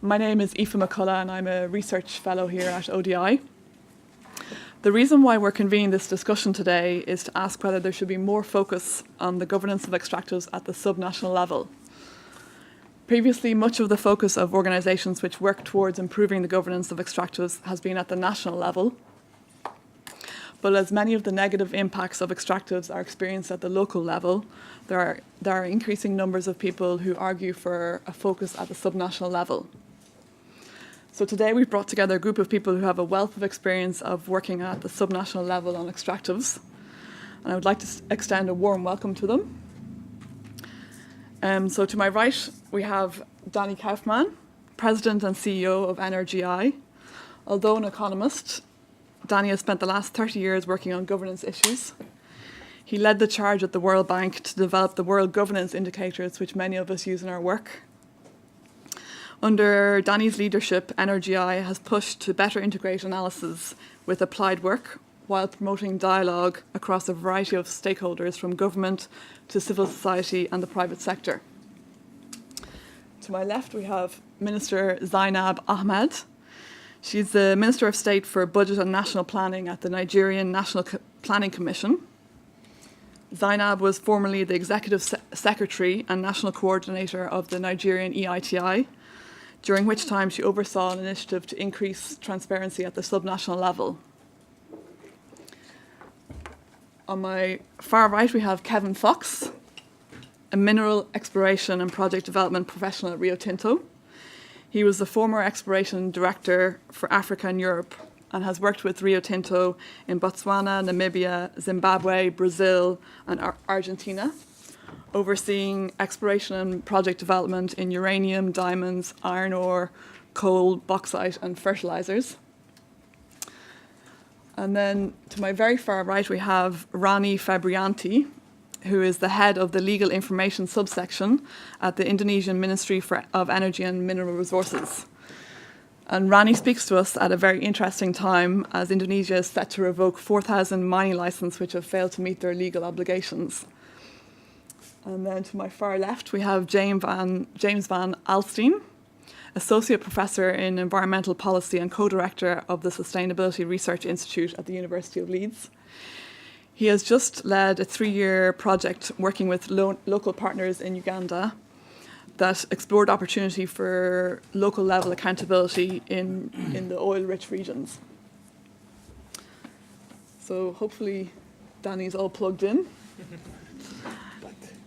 My name is Aoife McCullough and I'm a research fellow here at ODI. The reason why we're convening this discussion today is to ask whether there should be more focus on the governance of extractives at the subnational level. Previously, much of the focus of organisations which work towards improving the governance of extractives has been at the national level. But as many of the negative impacts of extractives are experienced at the local level, there are increasing numbers of people who argue for a focus at the subnational level. So today we've brought together a group of people who have a wealth of experience of working at the subnational level on extractives. And I would like to extend a warm welcome to them. So to my right, we have Danny Kaufman, President and CEO of NRGI. Although an economist, Danny has spent the last 30 years working on governance issues. He led the charge at the World Bank to develop the world governance indicators, which many of us use in our work. Under Danny's leadership, NRGI has pushed to better integrate analysis with applied work while promoting dialogue across a variety of stakeholders from government to civil society and the private sector. To my left, we have Minister Zainab Ahmed. She's the Minister of State for Budget and National Planning at the Nigerian National Planning Commission. Zainab was formerly the Executive Secretary and National Coordinator of the Nigerian EITI, during which time she oversaw an initiative to increase transparency at the subnational level. On my far right, we have Kevin Fox, a mineral exploration and project development professional at Rio Tinto. He was the former exploration director for Africa and Europe and has worked with Rio Tinto in Botswana, Namibia, Zimbabwe, Brazil, and Argentina, overseeing exploration and project development in uranium, diamonds, iron ore, coal, bauxite, and fertilizers. And then to my very far right, we have Rani Fabrianti, who is the head of the Legal Information subsection at the Indonesian Ministry of Energy and Mineral Resources. And Rani speaks to us at a very interesting time as Indonesia is set to revoke 4,000 mining licenses which have failed to meet their legal obligations. And then to my far left, we have James van Alstein, Associate Professor in Environmental Policy and Co-Director of the Sustainability Research Institute at the University of Leeds. He has just led a 3-year project working with local partners in Uganda that explored opportunity for local level accountability in the oil-rich regions. So hopefully Danny's all plugged in.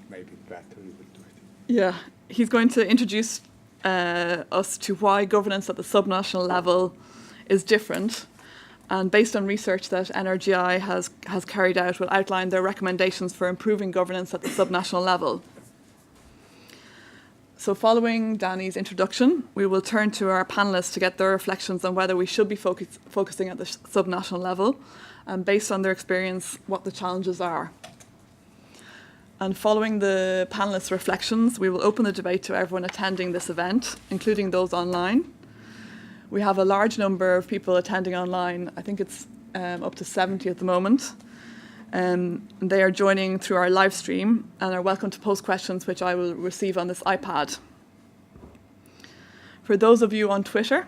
Maybe battery will do it. Yeah, he's going to introduce us to why governance at the subnational level is different, and based on research that NRGI has carried out, will outline their recommendations for improving governance at the subnational level. So following Danny's introduction, we will turn to our panellists to get their reflections on whether we should be focusing at the subnational level, and based on their experience, what the challenges are. And following the panellists' reflections, we will open the debate to everyone attending this event, including those online. We have a large number of people attending online. I think it's up to 70 at the moment. They are joining through our live stream and are welcome to post questions, which I will receive on this iPad. For those of you on Twitter,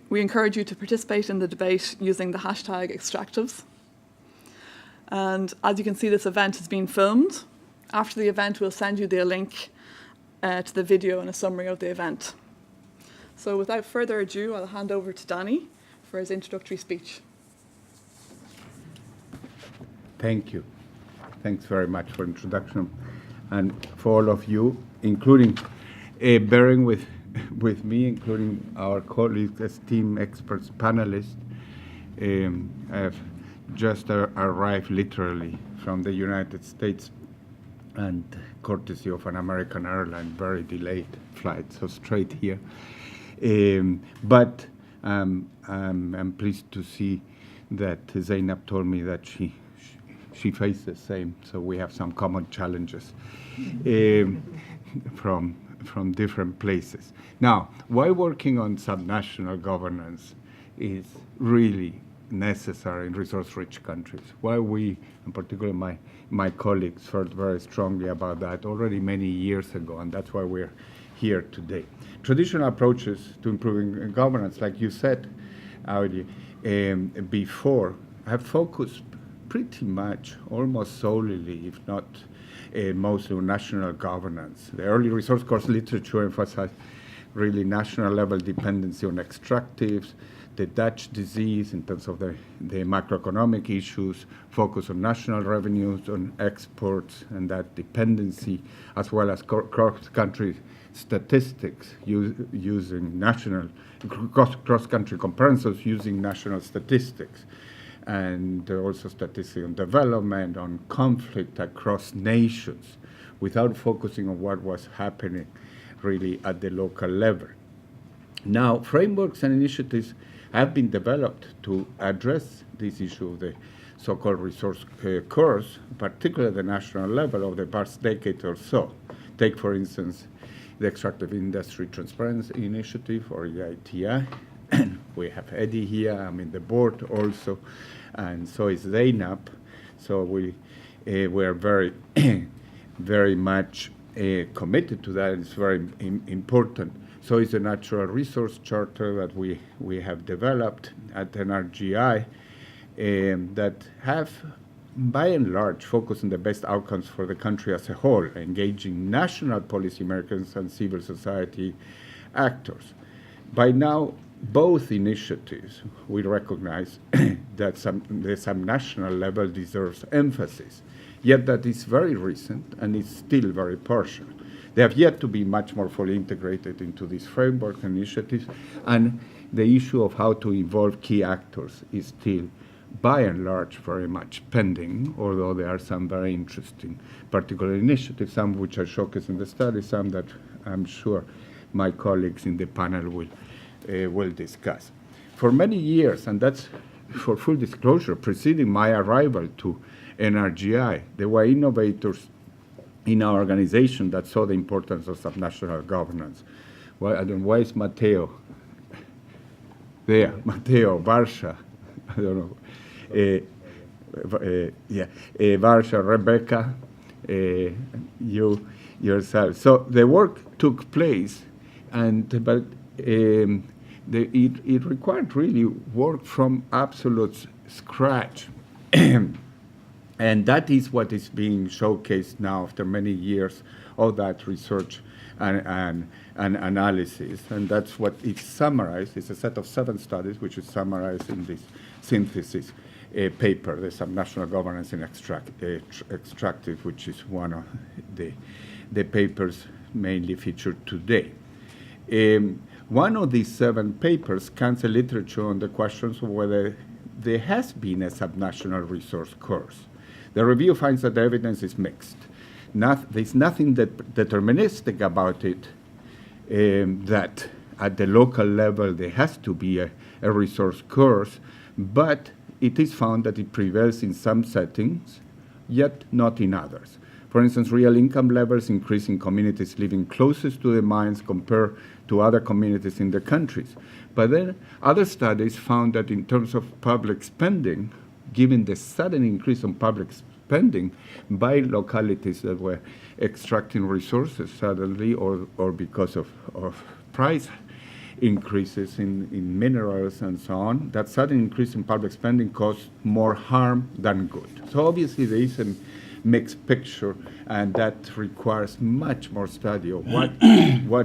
we encourage you to participate in the debate using the hashtag Extractives. And as you can see, this event is being filmed. After the event, we'll send you the link to the video and a summary of the event. So without further ado, I'll hand over to Danny for his introductory speech. Thank you. Thanks very much for introduction. And for all of you, including bearing with me, including our colleagues, esteemed experts, panelists, I've just arrived literally from the United States, and courtesy of an American airline, very delayed flight, so straight here. But I'm pleased to see that Zainab told me that she faced the same, so we have some common challenges from different places. Now, why working on subnational governance is really necessary in resource-rich countries? Why we, in particular my colleagues, felt very strongly about that already many years ago, and that's why we're here today. Traditional approaches to improving governance, like you said, Audi, before, have focused pretty much, almost solely, if not mostly, on national governance. The early resource course literature emphasized really national level dependency on extractives, the Dutch disease in terms of the macroeconomic issues, focus on national revenues, on exports, and that dependency, as well as cross-country statistics using national, cross-country comparisons using national statistics, and also statistics on development, on conflict across nations, without focusing on what was happening really at the local level. Now, frameworks and initiatives have been developed to address this issue of the so-called resource curse, particularly at the national level of the past decade or so. Take, for instance, the Extractive Industry Transparency Initiative, or EITI. We have Eddie here, I'm in the board also, and so is Zainab. So we're very, very much committed to that. It's very important. So it's a natural resource charter that we have developed at NRGI that have, by and large, focused on the best outcomes for the country as a whole, engaging national policymakers and civil society actors. By now, both initiatives, we recognize that the subnational level deserves emphasis, yet that is very recent and is still very partial. They have yet to be much more fully integrated into this framework initiatives, and the issue of how to involve key actors is still, by and large, very much pending, although there are some very interesting particular initiatives, some which are showcased in the study, some that I'm sure my colleagues in the panel will discuss. For many years, and that's for full disclosure, preceding my arrival to NRGI, there were innovators in our organization that saw the importance of subnational governance. Well, I don't know, why is Matteo? There, Matteo, Varsha, I don't know. Varsha, Rebecca, you yourself. So the work took place, but it required really work from absolute scratch. And that is what is being showcased now after many years of that research and analysis. And that's what is summarized. It's a set of 7 studies which is summarized in this synthesis paper, the Subnational Governance in Extractive, which is one of the papers mainly featured today. One of these 7 papers scans the literature on the questions of whether there has been a subnational resource curse. The review finds that the evidence is mixed. There's nothing deterministic about it, that at the local level there has to be a resource curse, but it is found that it prevails in some settings, yet not in others. For instance, real income levels increase in communities living closest to the mines compared to other communities in the countries. But then other studies found that in terms of public spending, given the sudden increase in public spending by localities that were extracting resources suddenly or because of price increases in minerals and so on, that sudden increase in public spending caused more harm than good. So obviously there is a mixed picture, and that requires much more study of what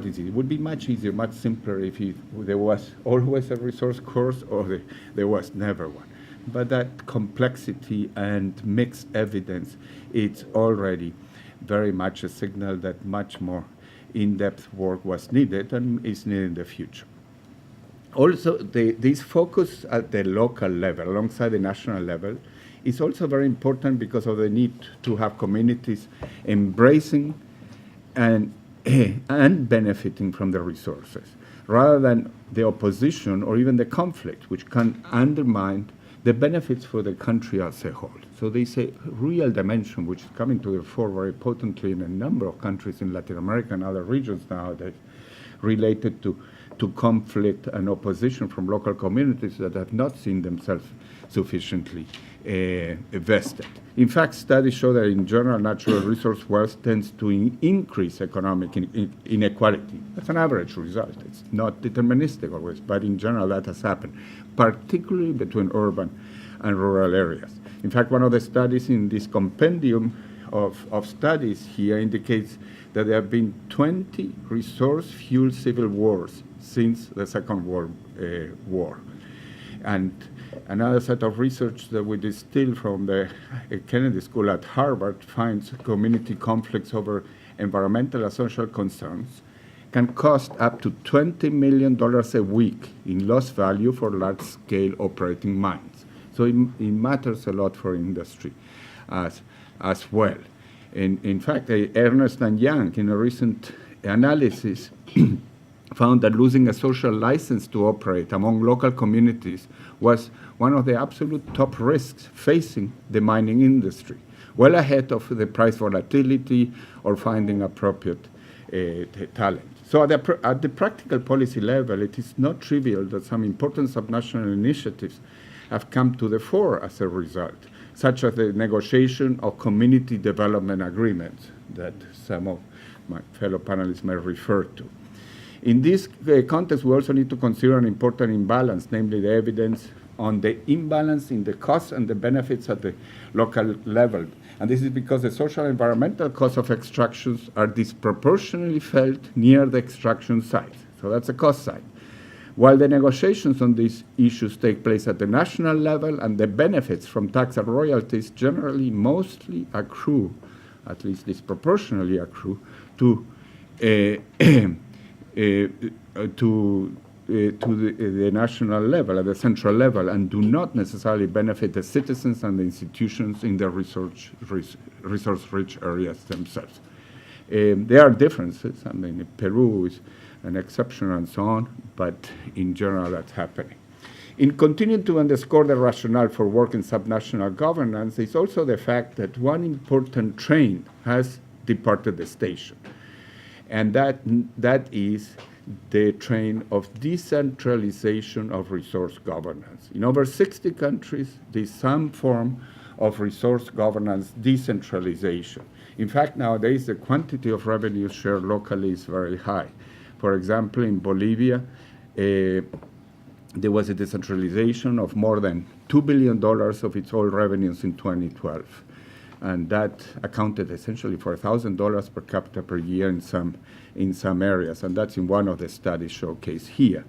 is it. It would be much easier, much simpler if there was always a resource curse or there was never one. But that complexity and mixed evidence, it's already very much a signal that much more in-depth work was needed and is needed in the future. Also, this focus at the local level, alongside the national level, is also very important because of the need to have communities embracing and benefiting from the resources, rather than the opposition or even the conflict, which can undermine the benefits for the country as a whole. So there's a real dimension which is coming to the fore very potently in a number of countries in Latin America and other regions nowadays, related to to conflict and opposition from local communities that have not seen themselves sufficiently vested. In fact, studies show that in general, natural resource wealth tends to increase economic inequality. That's an average result. It's not deterministic always, but in general that has happened, particularly between urban and rural areas. In fact, one of the studies in this compendium of studies here indicates that there have been 20 resource-fueled civil wars since the Second World War. And another set of research that we distilled from the Kennedy School at Harvard finds community conflicts over environmental and social concerns can cost up to $20 million a week in lost value for large-scale operating mines. So it matters a lot for industry as well. In fact, Ernst & Young, in a recent analysis, found that losing a social license to operate among local communities was one of the absolute top risks facing the mining industry, well ahead of the price volatility or finding appropriate talent. So at the practical policy level, it is not trivial that some important subnational initiatives have come to the fore as a result, such as the negotiation of community development agreements that some of my fellow panelists may refer to. In this context, we also need to consider an important imbalance, namely the evidence on the imbalance in the costs and the benefits at the local level. And this is because the social and environmental costs of extractions are disproportionately felt near the extraction site. So that's the cost side. While the negotiations on these issues take place at the national level, and the benefits from tax and royalties generally mostly accrue, at least disproportionately accrue, to the national level, at the central level, and do not necessarily benefit the citizens and the institutions in the resource-rich areas themselves. There are differences. I mean, Peru is an exception and so on, but in general that's happening. In continuing to underscore the rationale for work in subnational governance is also the fact that one important train has departed the station, and that is the train of decentralization of resource governance. In over 60 countries, there's some form of resource governance decentralization. In fact, nowadays, the quantity of revenue shared locally is very high. For example, in Bolivia, there was a decentralization of more than $2 billion of its oil revenues in 2012. And that accounted essentially for $1,000 per capita per year in some areas. And that's in one of the studies showcased here.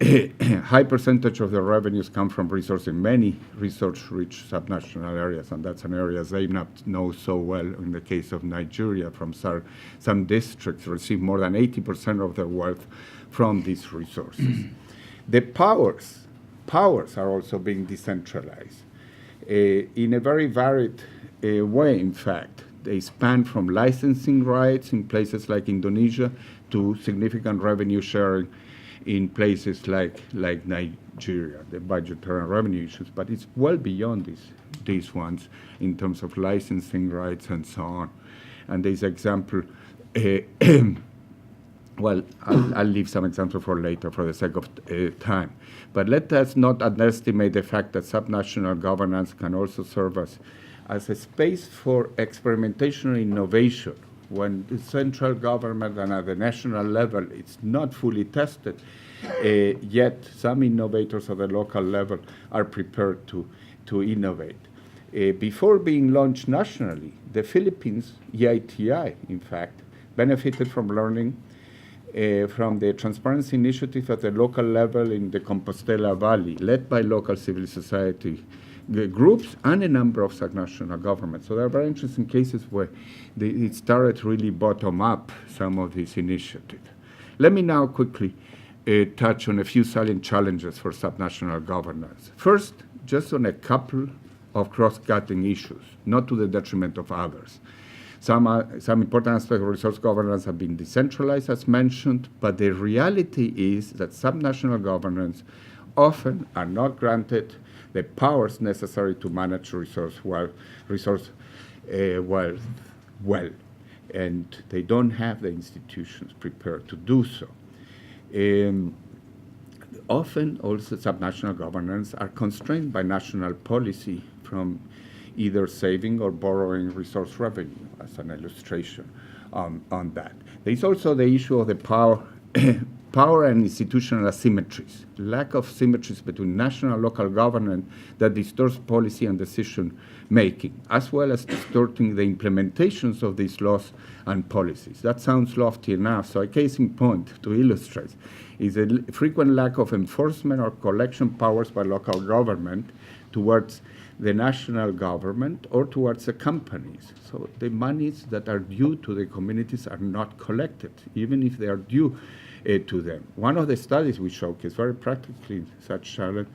A high percentage of the revenues come from resource in many resource-rich subnational areas, and that's an area Zainab knows so well. In the case of Nigeria, from some districts receive more than 80% of their wealth from these resources. The powers are also being decentralized in a very varied way, in fact. They span from licensing rights in places like Indonesia to significant revenue sharing in places like Nigeria, the budgetary and revenue issues, but it's well beyond these ones in terms of licensing rights and so on. And this example, well, I'll leave some examples for later for the sake of time. But let us not underestimate the fact that subnational governance can also serve as a space for experimentation and innovation. When the central government and at the national level it's not fully tested, yet some innovators at the local level are prepared to innovate. Before being launched nationally, the Philippines, EITI, in fact, benefited from learning from the transparency initiative at the local level in the Compostela Valley, led by local civil society groups and a number of subnational governments. So there are very interesting cases where it started really bottom up, some of these initiatives. Let me now quickly touch on a few salient challenges for subnational governance. First, just on a couple of cross-cutting issues, not to the detriment of others. Some important aspects of resource governance have been decentralized, as mentioned, but the reality is that subnational governance often are not granted the powers necessary to manage resource wealth well, and they don't have the institutions prepared to do so. Often also subnational governance are constrained by national policy from either saving or borrowing resource revenue, as an illustration on that. There is also the issue of the power, power and institutional asymmetries, lack of symmetries between national and local government that distorts policy and decision making, as well as distorting the implementations of these laws and policies. That sounds lofty enough, so a case in point to illustrate is a frequent lack of enforcement or collection powers by local government towards the national government or towards the companies. So the monies that are due to the communities are not collected, even if they are due to them. One of the studies we showcase very practically such challenge.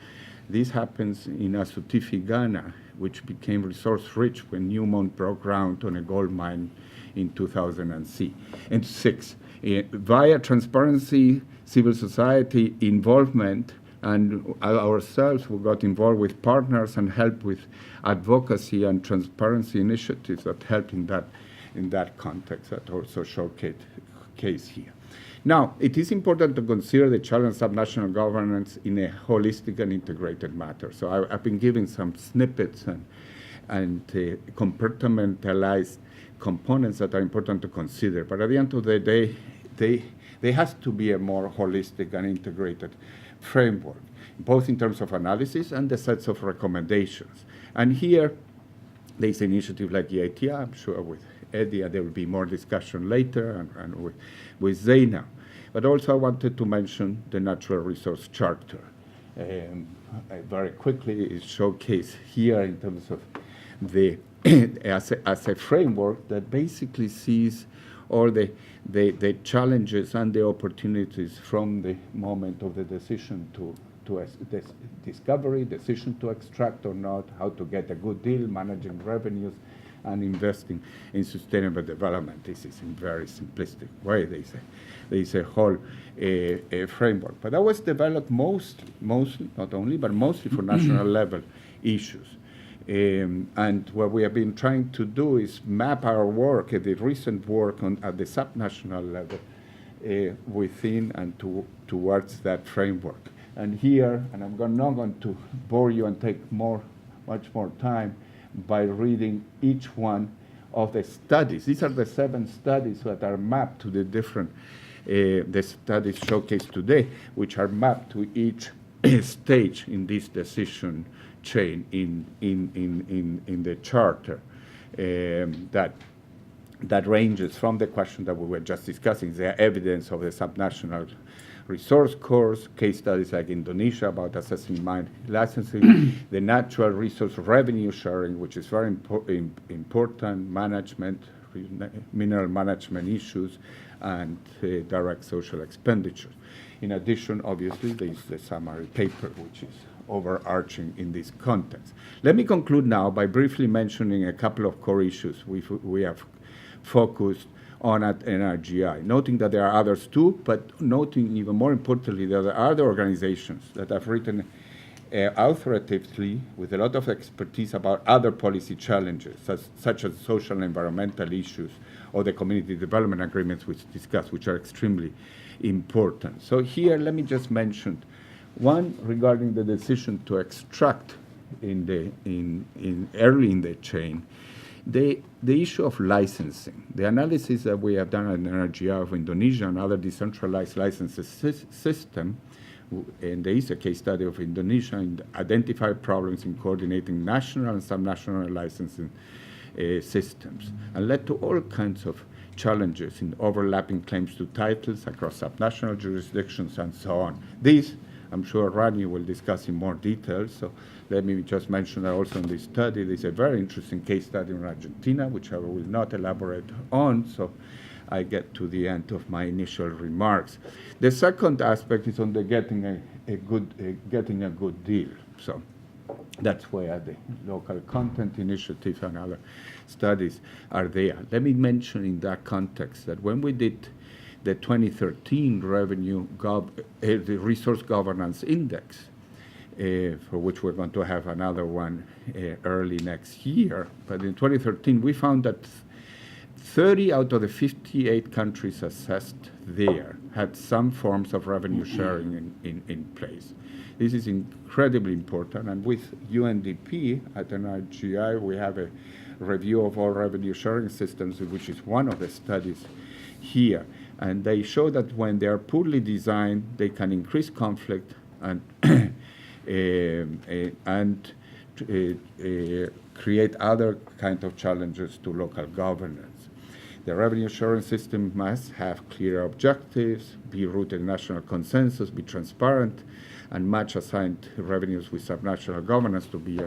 This happens in Asutifi, Ghana, which became resource-rich when Newmont broke ground on a gold mine in 2006. Via transparency, civil society involvement, and ourselves, we got involved with partners and helped with advocacy and transparency initiatives that help in that context, that also showcase case here. Now, it is important to consider the challenge of national governance in a holistic and integrated matter. So I've been giving some snippets and compartmentalized components that are important to consider. But at the end of the day, there has to be a more holistic and integrated framework, both in terms of analysis and the sets of recommendations. And here, there's an initiative like EITI, I'm sure with Eddie, there will be more discussion later, and with Zaina. But also I wanted to mention the Natural Resource Charter. Very quickly, it's showcased here in terms of the as a framework that basically sees all the challenges and the opportunities from the moment of the decision to discovery, decision to extract or not, how to get a good deal, managing revenues, and investing in sustainable development. This is in very simplistic way. There is a whole framework. But that was developed mostly, not only, but mostly for national level issues. And what we have been trying to do is map our work, the recent work at the subnational level within and towards that framework. And here, and I'm not going to bore you and take much more time by reading each one of the studies. These are the 7 studies that are mapped to the different, the studies showcased today, which are mapped to each stage in this decision chain in the charter that ranges from the question that we were just discussing, the evidence of the subnational resource course, case studies like Indonesia about assessing mine licensing, the natural resource revenue sharing, which is very important, management, mineral management issues, and direct social expenditures. In addition, obviously, there is the summary paper, which is overarching in this context. Let me conclude now by briefly mentioning a couple of core issues we have focused on at NRGI, noting that there are others too, but noting even more importantly that there are other organizations that have written authoritatively with a lot of expertise about other policy challenges, such as social and environmental issues, or the community development agreements which discussed, which are extremely important. So here, let me just mention one regarding the decision to extract early in the chain. The issue of licensing, the analysis that we have done at NRGI of Indonesia and other decentralized licenses system, and there is a case study of Indonesia, and identify problems in coordinating national and subnational licensing systems, and led to all kinds of challenges in overlapping claims to titles across subnational jurisdictions and so on. These, I'm sure Rani will discuss in more detail, so let me just mention that also in this study, there's a very interesting case study in Argentina, which I will not elaborate on, so I get to the end of my initial remarks. The second aspect is on the getting a good deal. So that's where the local content initiative and other studies are there. Let me mention in that context that when we did the 2013 the Resource Governance Index, for which we're going to have another one early next year. But in 2013, we found that 30 out of the 58 countries assessed there had some forms of revenue sharing in place. This is incredibly important, and with UNDP at NRGI, we have a review of all revenue sharing systems, which is one of the studies here. And they show that when they are poorly designed, they can increase conflict and, create other kind of challenges to local governance. The revenue sharing system must have clear objectives, be rooted in national consensus, be transparent, and match assigned revenues with subnational governance to be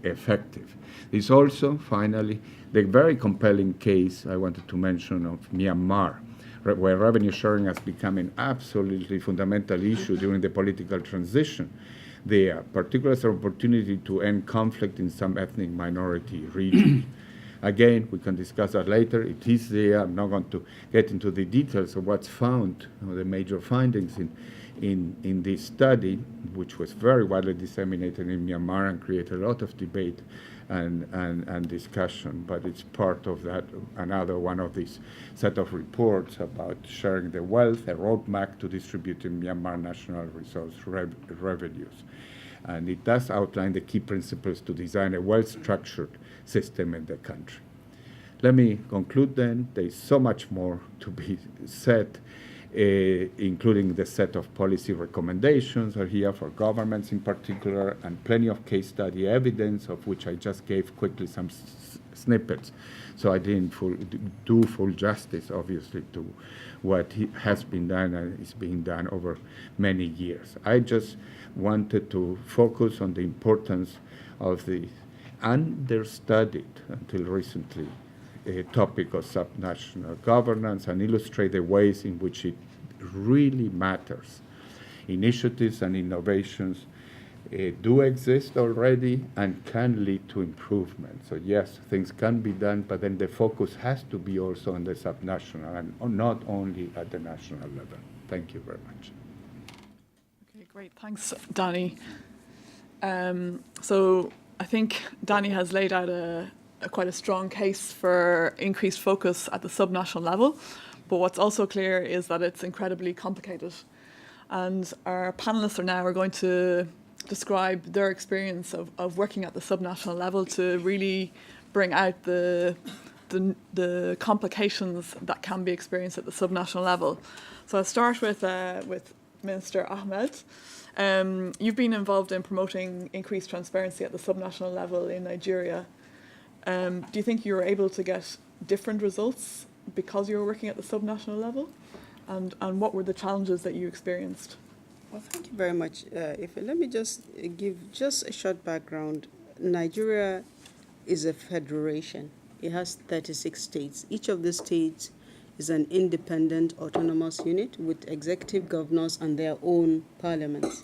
effective. There's also, finally, the very compelling case I wanted to mention of Myanmar, where revenue sharing has become an absolutely fundamental issue during the political transition there, particularly as an opportunity to end conflict in some ethnic minority regions. Again, we can discuss that later. It is there. I'm not going to get into the details of what's found, the major findings in this study, which was very widely disseminated in Myanmar and created a lot of debate and discussion, but it's part of that, another one of these set of reports about sharing the wealth, a roadmap to distributing Myanmar national resource revenues. And it does outline the key principles to design a well-structured system in the country. Let me conclude then. There is so much more to be said, including the set of policy recommendations are here for governments in particular, and plenty of case study evidence, of which I just gave quickly some snippets. So I didn't do full justice, obviously, to what has been done and is being done over many years. I just wanted to focus on the importance of the understudied until recently topic of subnational governance and illustrate the ways in which it really matters. Initiatives and innovations do exist already and can lead to improvement. So yes, things can be done, but then the focus has to be also on the subnational and not only at the national level. Thank you very much. Okay, great. Thanks, Danny. So I think Danny has laid out quite a strong case for increased focus at the subnational level, but what's also clear is that it's incredibly complicated. And our panelists are going to describe their experience of working at the subnational level to really bring out the complications that can be experienced at the subnational level. So I'll start with Minister Ahmed. You've been involved in promoting increased transparency at the subnational level in Nigeria. Do you think you were able to get different results because you were working at the subnational level? And what were the challenges that you experienced? Well, thank you very much. Let me just give just a short background. Nigeria is a federation. It has 36 states. Each of the states is an independent autonomous unit with executive governors and their own parliaments.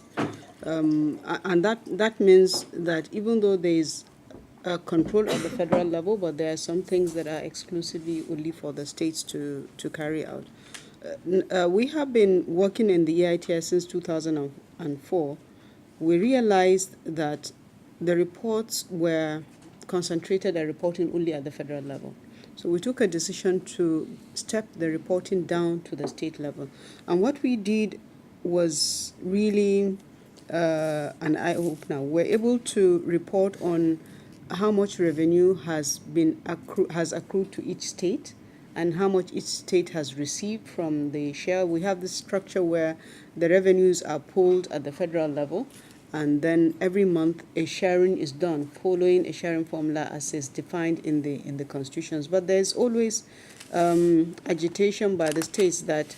And that means that even though there is control at the federal level, but there are some things that are exclusively only for the states to carry out. We have been working in the EITS since 2004. We realized that the reports were concentrated at reporting only at the federal level. So we took a decision to step the reporting down to the state level. And what we did was really an eye-opener. We're able to report on how much revenue has accrued to each state and how much each state has received from the share. We have this structure where the revenues are pooled at the federal level, and then every month a sharing is done following a sharing formula as is defined in the constitutions. But there's always agitation by the states that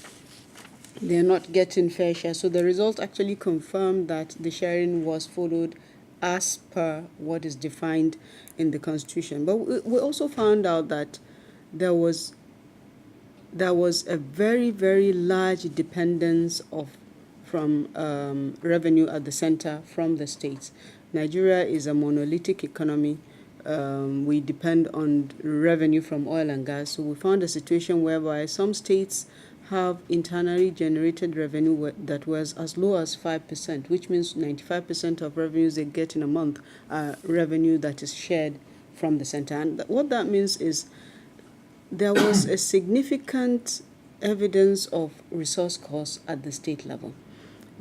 they're not getting fair share. So the results actually confirm that the sharing was followed as per what is defined in the constitution. But we also found out that there was a very, very large dependence from revenue at the center from the states. Nigeria is a monolithic economy. We depend on revenue from oil and gas. So we found a situation whereby some states have internally generated revenue that was as low as 5%, which means 95% of revenues they get in a month are revenue that is shared from the center. And what that means is there was a significant evidence of resource costs at the state level.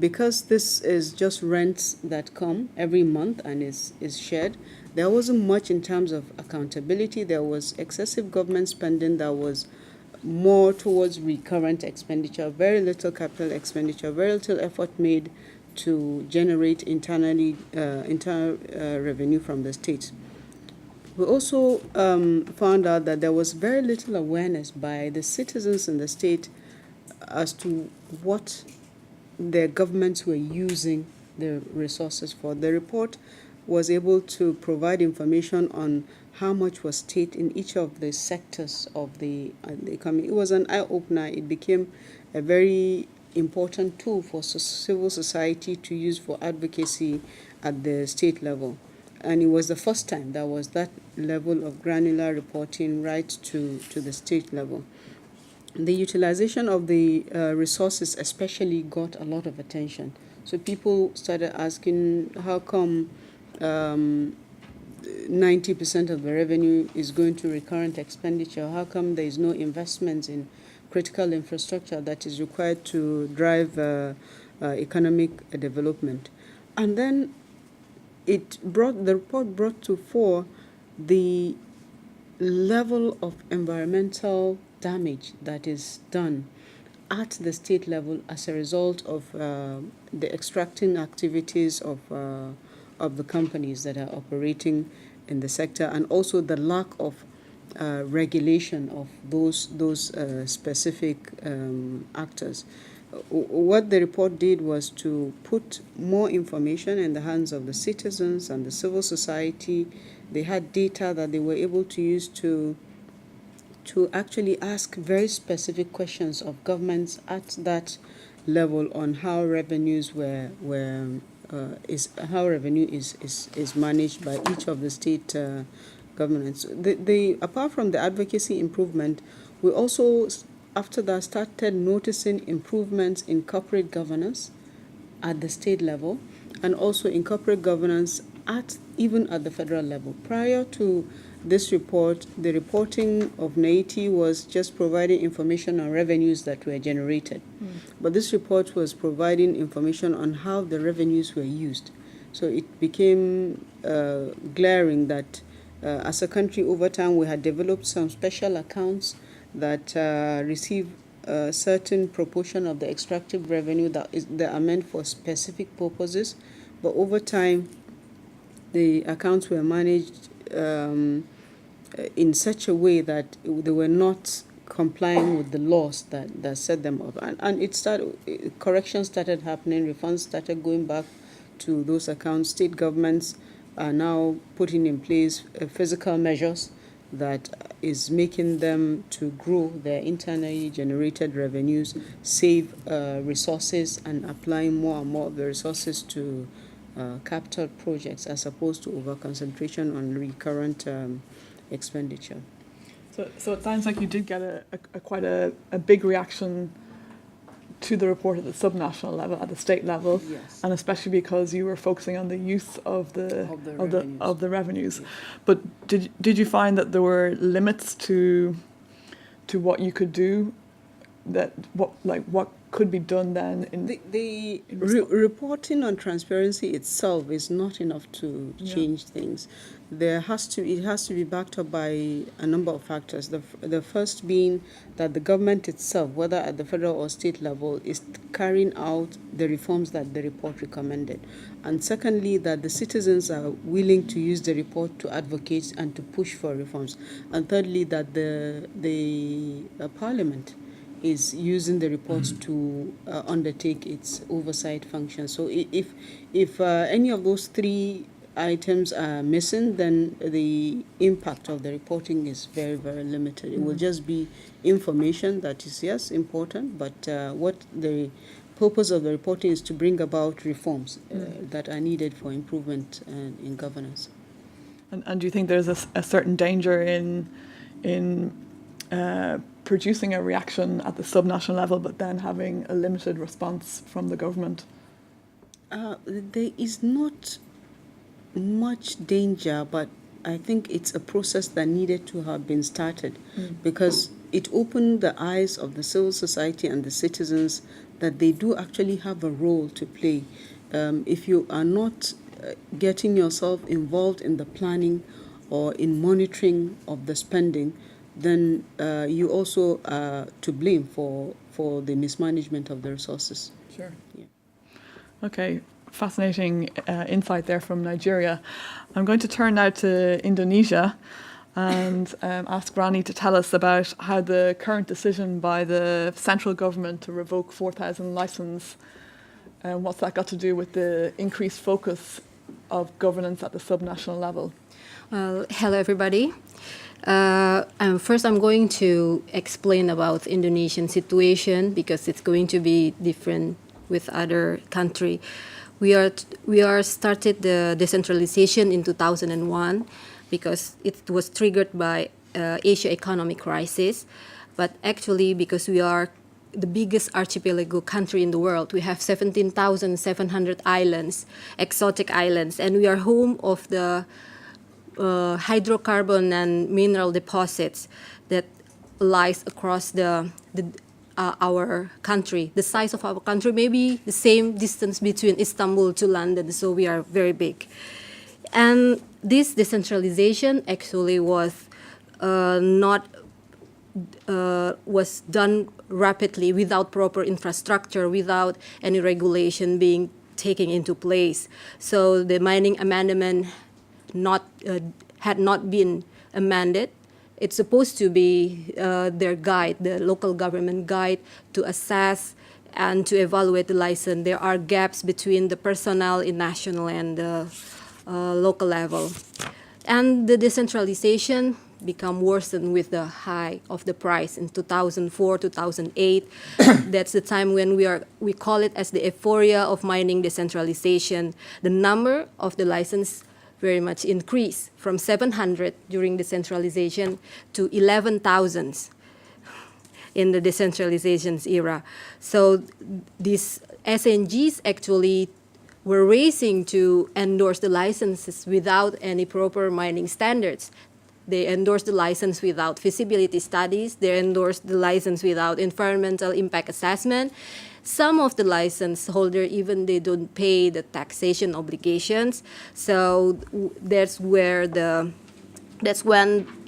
Because this is just rents that come every month and is shared, there wasn't much in terms of accountability. There was excessive government spending that was more towards recurrent expenditure, very little capital expenditure, very little effort made to generate internal revenue from the state. We also found out that there was very little awareness by the citizens in the state as to what their governments were using the resources for. The report was able to provide information on how much was state in each of the sectors of the economy. It was an eye-opener. It became a very important tool for civil society to use for advocacy at the state level. And it was the first time there was that level of granular reporting right to the state level. The utilization of the resources especially got a lot of attention. So people started asking, how come 90% of the revenue is going to recurrent expenditure? How come there is no investment in critical infrastructure that is required to drive economic development? And then the report brought to fore the level of environmental damage that is done at the state level as a result of the extracting activities of the companies that are operating in the sector, and also the lack of regulation of those specific actors. What the report did was to put more information in the hands of the citizens and the civil society. They had data that they were able to use to actually ask very specific questions of governments at that level on how revenues how revenue is managed by each of the state governments. Apart from the advocacy improvement, we also after that started noticing improvements in corporate governance at the state level, and also in corporate governance even at the federal level. Prior to this report, the reporting of NAITI was just providing information on revenues that were generated. But this report was providing information on how the revenues were used. So it became glaring that as a country over time we had developed some special accounts that receive a certain proportion of the extractive revenue that are meant for specific purposes. But over time, the accounts were managed in such a way that they were not complying with the laws that set them up. And corrections started happening, refunds started going back to those accounts. State governments are now putting in place physical measures that is making them to grow their internally generated revenues, save resources, and applying more and more of the resources to capital projects as opposed to over-concentration on recurrent expenditure. So it sounds like you did get quite a big reaction to the report at the subnational level, at the state level, yes. And especially because you were focusing on the use of the revenues. Yes. But did you find that there were limits to what you could do? What could be done then? The reporting on transparency itself is not enough to change things. It has to be backed up by a number of factors. The first being that the government itself, whether at the federal or state level, is carrying out the reforms that the report recommended. And secondly, that the citizens are willing to use the report to advocate and to push for reforms. And thirdly, that the Parliament is using the reports to undertake its oversight function. So if any of those three items are missing, then the impact of the reporting is very, very limited. It will just be information that is, yes, important, but what the purpose of the reporting is to bring about reforms that are needed for improvement in governance. And do you think there's a certain danger in producing a reaction at the subnational level, but then having a limited response from the government? There is not much danger, but I think it's a process that needed to have been started because it opened the eyes of the civil society and the citizens that they do actually have a role to play. If you are not getting yourself involved in the planning or in monitoring of the spending, then you also are to blame for the mismanagement of the resources. Sure. Yeah. Okay, fascinating insight there from Nigeria. I'm going to turn now to Indonesia and ask Rani to tell us about how the current decision by the central government to revoke 4,000 license, what's that got to do with the increased focus of governance at the subnational level? Hello, everybody. First, I'm going to explain about Indonesian situation because it's going to be different with other country. We are started the decentralization in 2001 because it was triggered by Asia economic crisis, but actually because we are the biggest archipelago country in the world. We have 17,700 islands, exotic islands, and we are home of the hydrocarbon and mineral deposits that lies across our country. The size of our country may be the same distance between Istanbul to London, so we are very big. And this decentralization actually was was done rapidly without proper infrastructure, without any regulation being taken into place. So the mining amendment had not been amended. It's supposed to be their guide, the local government guide, to assess and to evaluate the license. There are gaps between the personnel in national and the local level. And the decentralization become worsened with the high of the price in 2004, 2008. That's the time when we call it as the euphoria of mining decentralization. The number of the license very much increased from 700 during decentralization to 11,000 in the decentralization era. So these SNGs actually were racing to endorse the licenses without any proper mining standards. They endorsed the license without feasibility studies. They endorsed the license without environmental impact assessment. Some of the license holder, even they don't pay the taxation obligations. So that's when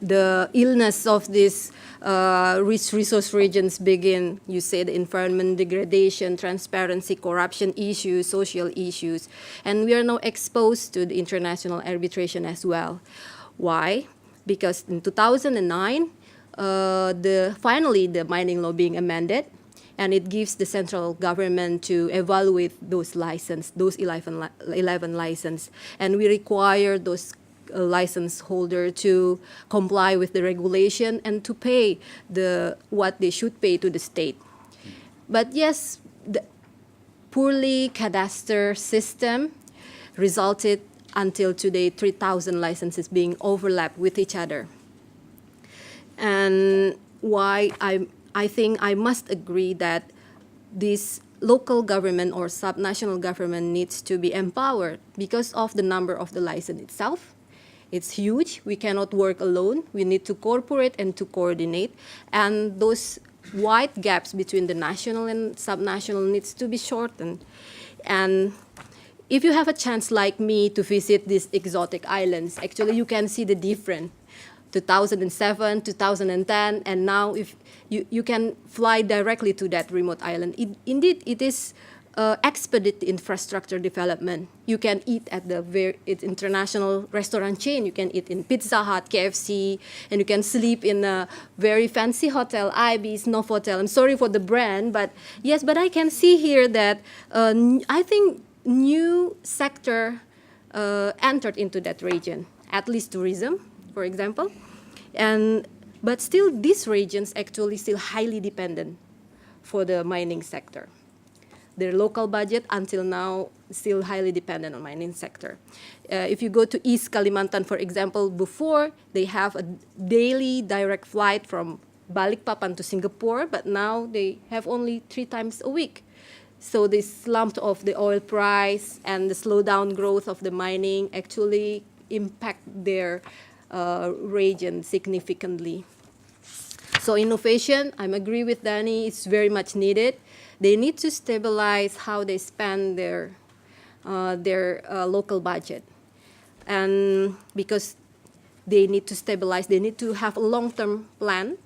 the illness of these rich resource regions begin. You say the environment degradation, transparency, corruption issues, social issues. And we are now exposed to the international arbitration as well. Why? Because in 2009, finally the mining law being amended, and it gives the central government to evaluate those 11 license. And we require those license holder to comply with the regulation and to pay what they should pay to the state. But yes, the poorly cadastre system resulted until today 3,000 licenses being overlapped with each other. And why I think I must agree that this local government or subnational government needs to be empowered because of the number of the license itself. It's huge. We cannot work alone. We need to cooperate and to coordinate. And those wide gaps between the national and subnational needs to be shortened. And if you have a chance like me to visit these exotic islands, actually you can see the difference. 2007, 2010, and now if you can fly directly to that remote island. Indeed, it is expedite infrastructure development. You can eat at it's international restaurant chain. You can eat in Pizza Hut, KFC, and you can sleep in a very fancy hotel, Ibis, Novotel. I'm sorry for the brand, but yes, but I can see here that I think new sector entered into that region, at least tourism, for example. But still, these regions actually still highly dependent for the mining sector. Their local budget until now still highly dependent on mining sector. If you go to East Kalimantan, for example, before they have a daily direct flight from Balikpapan to Singapore, but now they have only 3 times a week. So the slump of the oil price and the slowdown growth of the mining actually impact their region significantly. So innovation, I agree with Danny, it's very much needed. They need to stabilize how they spend their local budget. And because they need to stabilize, they need to have a long-term plan.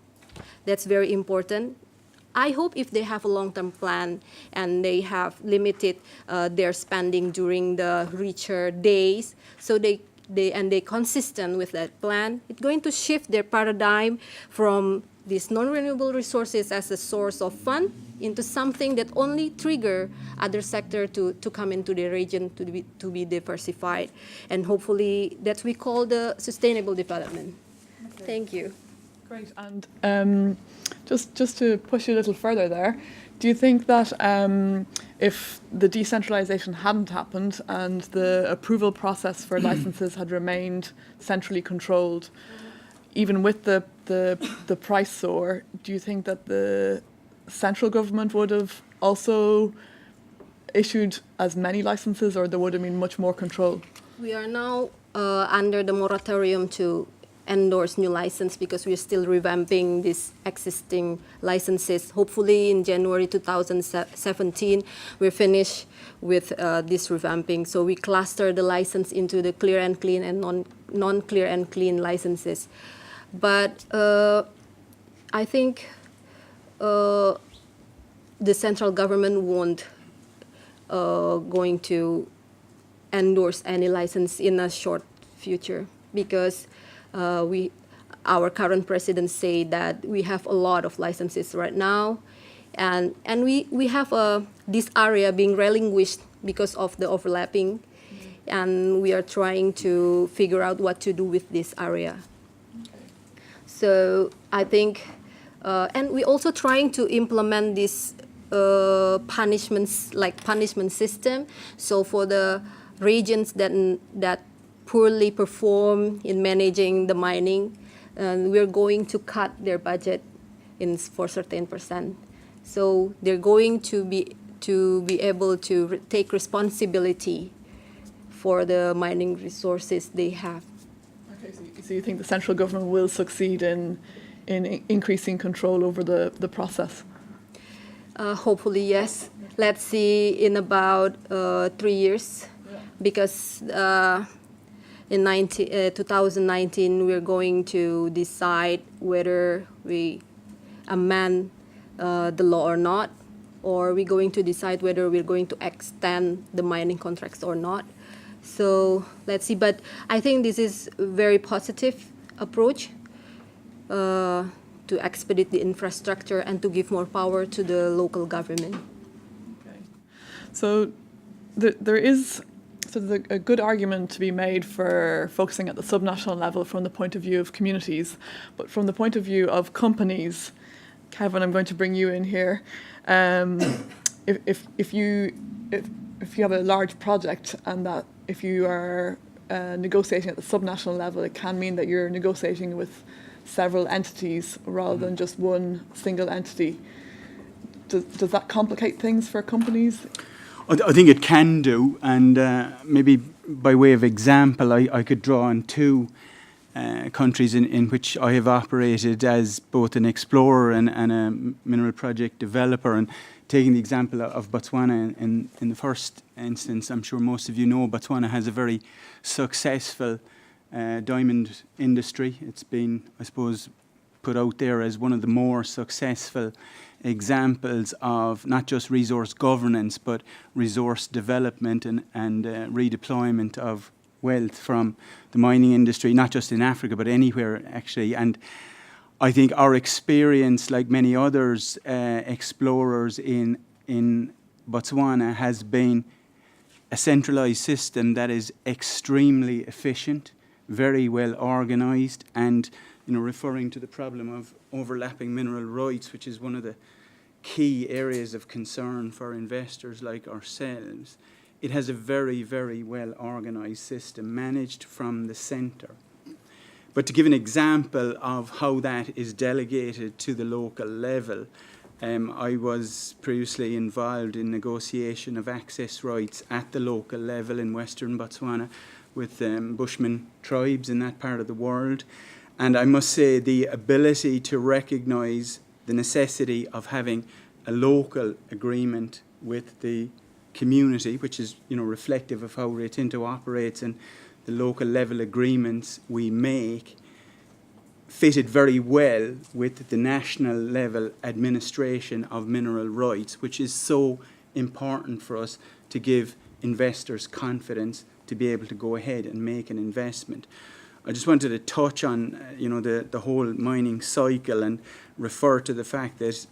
That's very important. I hope if they have a long-term plan and they have limited their spending during the richer days, so they consistent with that plan, it's going to shift their paradigm from these non-renewable resources as a source of fund into something that only trigger other sector to come into the region to be diversified. And hopefully that we call the sustainable development. Okay. Thank you. Great. And just to push you a little further there, do you think that if the decentralization hadn't happened and the approval process for licenses had remained centrally controlled, even with the price soar, do you think that the central government would have also issued as many licenses, or there would have been much more control? We are now under the moratorium to endorse new license because we're still revamping these existing licenses. Hopefully in January 2017, we're finished with this revamping. So we cluster the license into the clear and clean and non-clear and clean licenses. But I think the central government won't going to endorse any license in a short future because our current president say that we have a lot of licenses right now, and we have this area being relinquished because of the overlapping, and we are trying to figure out what to do with this area. So I think, and we're also trying to implement this punishments, like punishment system. So for the regions that poorly perform in managing the mining, we're going to cut their budget for certain %. So they're going to be able to take responsibility for the mining resources they have. Okay, so you think the central government will succeed in increasing control over the process? Hopefully, yes. Let's see in about 3 years, because in 2019, we're going to decide whether we amend the law or not, or we're going to decide whether we're going to extend the mining contracts or not. So let's see. But I think this is a very positive approach to expedite the infrastructure and to give more power to the local government. Okay. So there's a good argument to be made for focusing at the subnational level from the point of view of communities, but from the point of view of companies, Kevin, I'm going to bring you in here. If you have a large project and that if you are negotiating at the subnational level, it can mean that you're negotiating with several entities rather than just one single entity. Does that complicate things for companies? I think it can do, and maybe by way of example, I could draw on two countries in which I have operated as both an explorer and a mineral project developer. And taking the example of Botswana in the first instance, I'm sure most of you know Botswana has a very successful diamond industry. It's been, I suppose, put out there as one of the more successful examples of not just resource governance, but resource development and redeployment of wealth from the mining industry, not just in Africa, but anywhere actually. And I think our experience, like many others, explorers in Botswana, has been a centralized system that is extremely efficient, very well organized, and referring to the problem of overlapping mineral rights, which is one of the key areas of concern for investors like ourselves. It has a very, very well organized system managed from the center. But to give an example of how that is delegated to the local level, I was previously involved in negotiation of access rights at the local level in Western Botswana with Bushman tribes in that part of the world. And I must say the ability to recognise the necessity of having a local agreement with the community, which is, you know, reflective of how Rio Tinto operates and the local level agreements we make, fitted very well with the national level administration of mineral rights, which is so important for us to give investors confidence to be able to go ahead and make an investment. I just wanted to touch on, you know, the whole mining cycle and refer to the fact that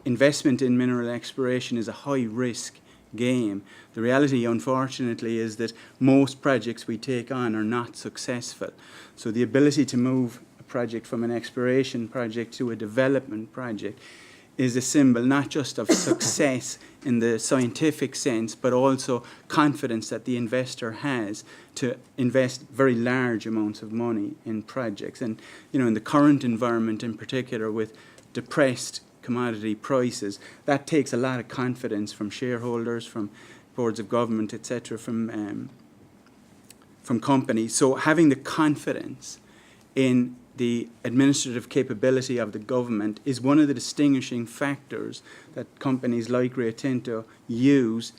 investment in mineral exploration is a high-risk game. The reality, unfortunately, is that most projects we take on are not successful. So the ability to move a project from an exploration project to a development project is a symbol not just of success in the scientific sense, but also confidence that the investor has to invest very large amounts of money in projects. And, you know, in the current environment in particular, with depressed commodity prices, that takes a lot of confidence from shareholders, from boards of government, etc., from companies. So having the confidence in the administrative capability of the government is one of the distinguishing factors that companies like Rio Tinto use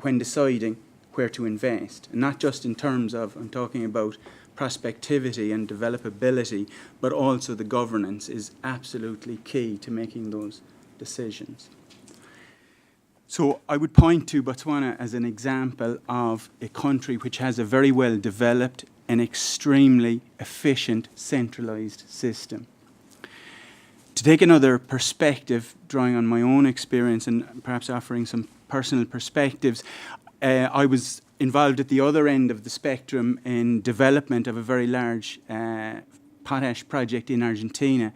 when deciding where to invest. And not just in terms of, I'm talking about prospectivity and developability, but also the governance is absolutely key to making those decisions. So I would point to Botswana as an example of a country which has a very well developed and extremely efficient centralised system. To take another perspective, drawing on my own experience and perhaps offering some personal perspectives, I was involved at the other end of the spectrum in development of a very large potash project in Argentina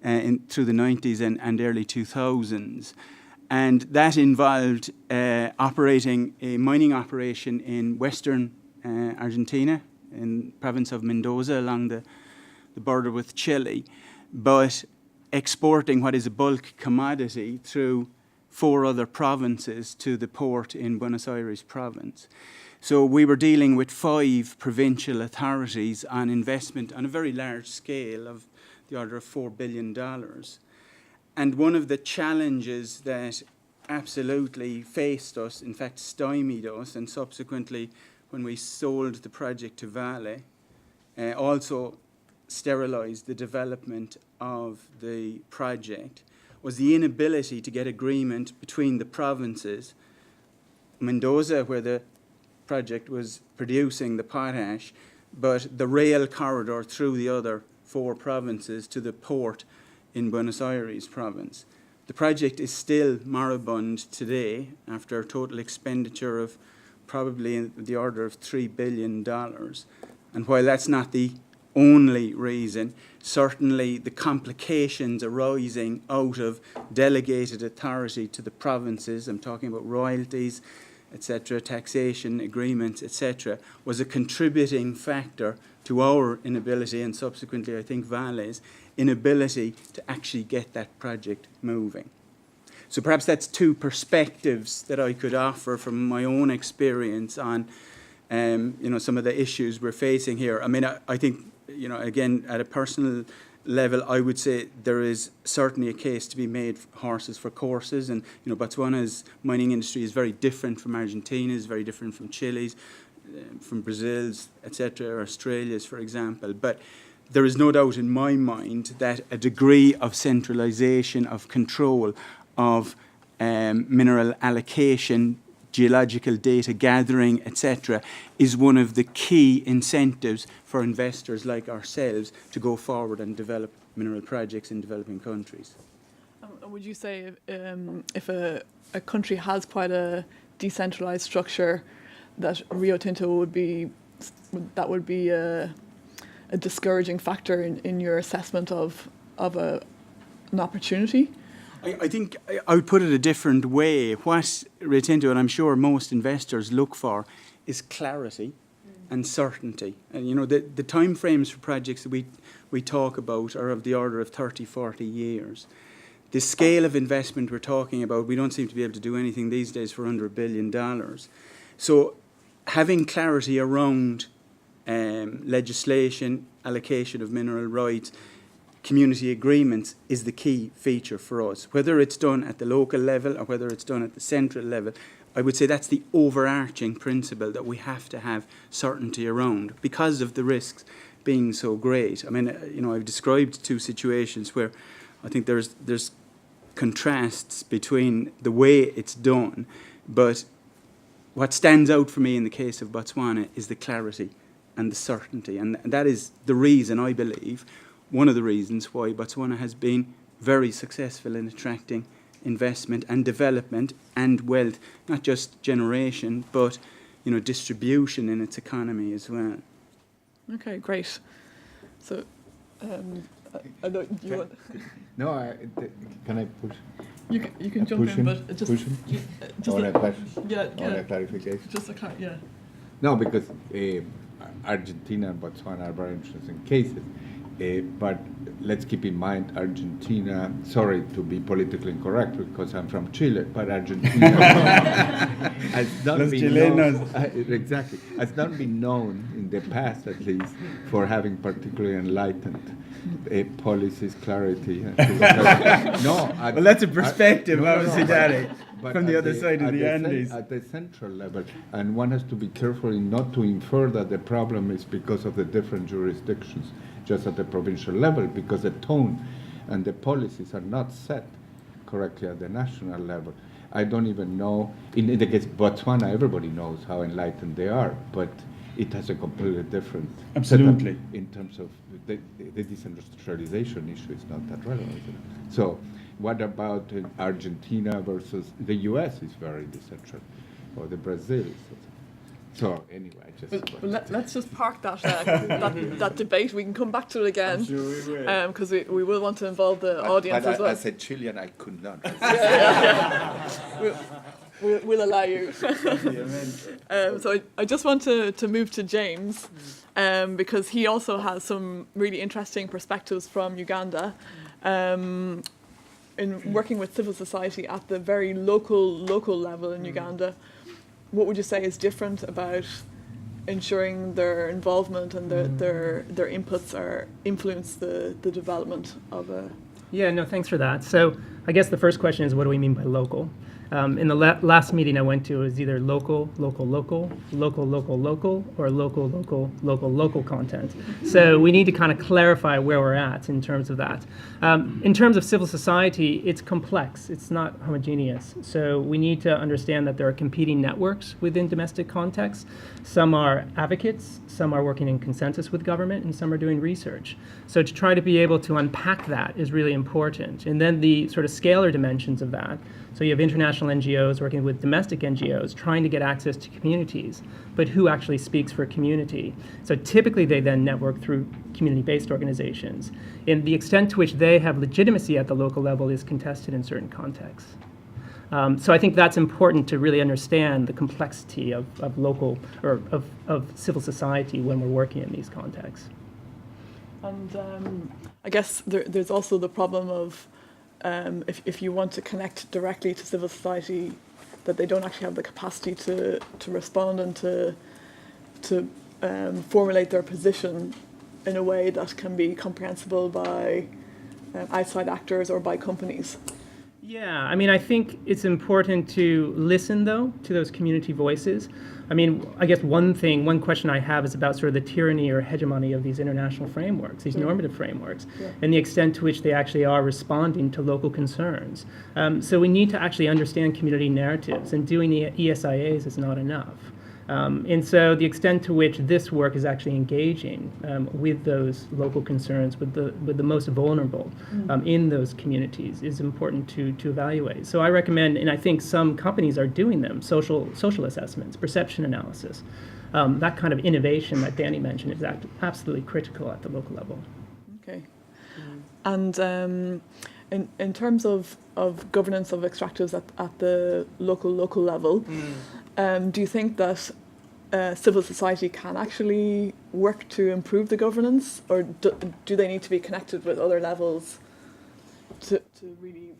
through the 90s and early 2000s. And that involved operating a mining operation in western Argentina, in the province of Mendoza, along the border with Chile, but exporting what is a bulk commodity through 4 other provinces to the port in Buenos Aires province. So we were dealing with 5 provincial authorities on investment on a very large scale of the order of $4 billion. And one of the challenges that absolutely faced us, in fact stymied us, and subsequently when we sold the project to Vale, also sterilised the development of the project, was the inability to get agreement between the provinces, Mendoza, where the project was producing the potash, but the rail corridor through the other 4 provinces to the port in Buenos Aires province. The project is still moribund today after a total expenditure of probably in the order of $3 billion. And while that's not the only reason, certainly the complications arising out of delegated authority to the provinces, I'm talking about royalties, etc., taxation agreements, etc., was a contributing factor to our inability, and subsequently I think Vale's inability to actually get that project moving. So perhaps that's 2 perspectives that I could offer from my own experience on some of the issues we're facing here. I mean, I think, again, at a personal level, I would say there is certainly a case to be made for horses for courses. And, Botswana's mining industry is very different from Argentina's, very different from Chile's, from Brazil's, etc., or Australia's, for example. But there is no doubt in my mind that a degree of centralisation, of control, of mineral allocation, geological data gathering, etc., is one of the key incentives for investors like ourselves to go forward and develop mineral projects in developing countries. Would you say if a country has quite a decentralised structure, that Rio Tinto would be a discouraging factor in your assessment of an opportunity? I think I would put it a different way. What Rio Tinto, and I'm sure most investors, look for is clarity and certainty. And the time frames for projects that we talk about are of the order of 30, 40 years. The scale of investment we're talking about, we don't seem to be able to do anything these days for under $1 billion. So having clarity around legislation, allocation of mineral rights, community agreements is the key feature for us. Whether it's done at the local level or whether it's done at the central level, I would say that's the overarching principle that we have to have certainty around because of the risks being so great. I mean, I've described two situations where I think there's contrasts between the way it's done, but what stands out for me in the case of Botswana is the clarity and the certainty, and that is the reason, I believe, one of the reasons why Botswana has been very successful in attracting investment and development and wealth, not just generation, but distribution in its economy as well. Okay, great. So, I know you want. No, can I push? You can jump in, but just Or a question? yeah, Or a clarification? just a yeah. No, because Argentina and Botswana are very interesting cases. But let's keep in mind Argentina, sorry to be politically incorrect because I'm from Chile, but Argentina has not been known, exactly, has not been known in the past at least for having particularly enlightened policies, clarity. Well, that's a perspective, obviously, Daddy, but from the other side of the Andes. At the central level, and one has to be careful not to infer that the problem is because of the different jurisdictions, just at the provincial level, because the tone and the policies are not set correctly at the national level. I don't even know, in the case of Botswana, everybody knows how enlightened they are, but it has a completely different Absolutely. setup in terms of the decentralization issue is not that relevant. So what about Argentina versus the US is very decentral, or the Brazil? So anyway, Let's just park that, that debate. We can come back to it again. I'm sure we will. Because we will want to involve the audience as well. As a Chilean, I could not. We'll allow you. So I just want to move to James, because he also has some really interesting perspectives from Uganda, in working with civil society at the very local level in Uganda. What would you say is different about ensuring their involvement and their inputs are influence the development of a... Yeah, no, thanks for that. So I guess the first question is, what do we mean by local? In the last meeting I went to, it was either local, or local content. So we need to kind of clarify where we're at in terms of that. In terms of civil society, it's complex. It's not homogeneous. So we need to understand that there are competing networks within domestic contexts. Some are advocates, some are working in consensus with government, and some are doing research. So to try to be able to unpack that is really important. And then the sort of scalar dimensions of that. So you have international NGOs working with domestic NGOs trying to get access to communities, but who actually speaks for community? So typically they then network through community-based organizations. And the extent to which they have legitimacy at the local level is contested in certain contexts. So I think that's important to really understand the complexity of local, or of civil society when we're working in these contexts. And I guess there's also the problem of if you want to connect directly to civil society, that they don't actually have the capacity to respond and to formulate their position in a way that can be comprehensible by outside actors or by companies. Yeah, I mean, I think it's important to listen, though, to those community voices. I mean, I guess one question I have is about sort of the tyranny or hegemony of these international frameworks, these normative frameworks, and the extent to which they actually are responding to local concerns. So we need to actually understand community narratives, and doing the ESIAs is not enough. And so the extent to which this work is actually engaging with those local concerns, with the most vulnerable in those communities, is important to evaluate. So I recommend, and I think some companies are doing them, social assessments, perception analysis. That kind of innovation that Danny mentioned is absolutely critical at the local level. Okay. And in terms of governance of extractives at the local level, do you think that civil society can actually work to improve the governance, or do they need to be connected with other levels to really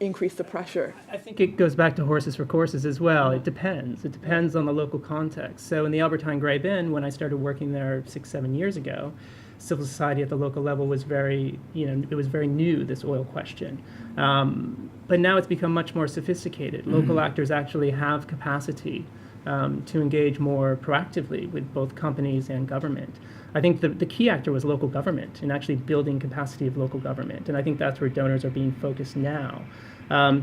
increase the pressure? I think it goes back to horses for courses as well. It depends. It depends on the local context. So in the Albertine Grey Bin, when I started working there 6-7 years ago, civil society at the local level was very, it was very new, this oil question. But now it's become much more sophisticated. Local actors actually have capacity to engage more proactively with both companies and government. I think the key actor was local government and actually building capacity of local government. And I think that's where donors are being focused now.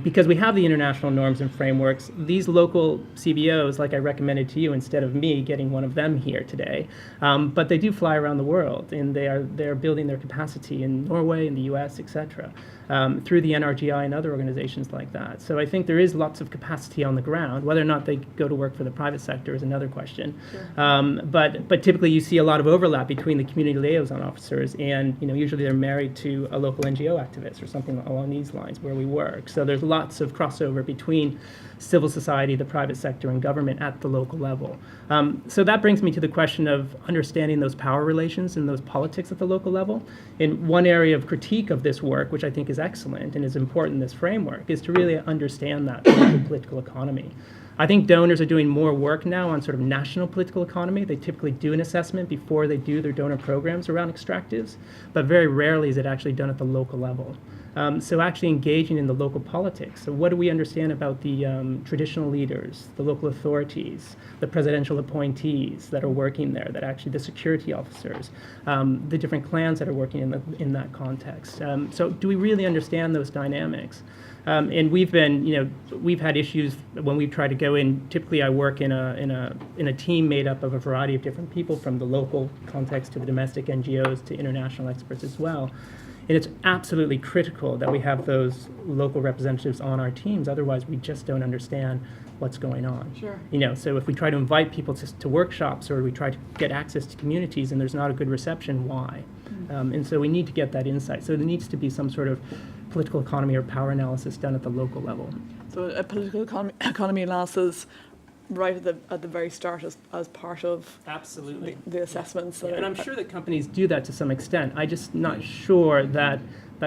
Because we have the international norms and frameworks, these local CBOs, like I recommended to you, instead of me getting one of them here today, but they do fly around the world, and they're building their capacity in Norway, in the US, etc., through the NRGI and other organizations like that. So I think there is lots of capacity on the ground. Whether or not they go to work for the private sector is another question. Sure. But typically you see a lot of overlap between the community liaison officers and, usually they're married to a local NGO activist or something along these lines where we work. So there's lots of crossover between civil society, the private sector, and government at the local level. So that brings me to the question of understanding those power relations and those politics at the local level. And one area of critique of this work, which I think is excellent and is important in this framework, is to really understand that local political economy. I think donors are doing more work now on sort of national political economy. They typically do an assessment before they do their donor programs around extractives, but very rarely is it actually done at the local level. So actually engaging in the local politics. So what do we understand about the traditional leaders, the local authorities, the presidential appointees that are working there, that actually the security officers, the different clans that are working in that context. So do we really understand those dynamics? And we've had issues when we've tried to go in. Typically, I work in a team made up of a variety of different people, from the local context to the domestic NGOs to international experts as well. And it's absolutely critical that we have those local representatives on our teams. Otherwise, we just don't understand what's going on. Sure. So if we try to invite people to workshops, or we try to get access to communities and there's not a good reception, why? And so we need to get that insight. So there needs to be some sort of political economy or power analysis done at the local level. So a political economy analysis right at the very start as part of Absolutely the assessments. And I'm sure that companies do that to some extent. I'm just not sure that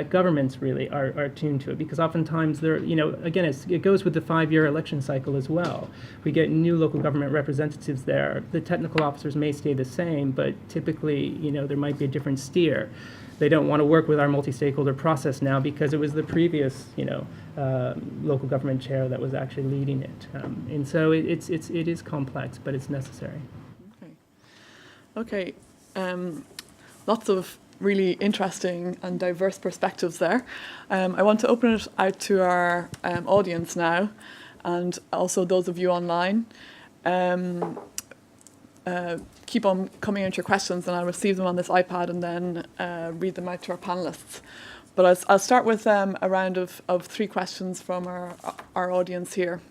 governments really are tuned to it, because oftentimes they're, again, it goes with the 5-year election cycle as well. We get new local government representatives there. The technical officers may stay the same, but typically, there might be a different steer. They don't want to work with our multi-stakeholder process now because it was the previous, local government chair that was actually leading it. And so it is complex, but it's necessary. Okay. Lots of really interesting and diverse perspectives there. I want to open it out to our audience now, and also those of you online. Keep on coming into your questions, and I'll receive them on this iPad and then read them out to our panellists. But I'll start with a round of 3 questions from our audience here.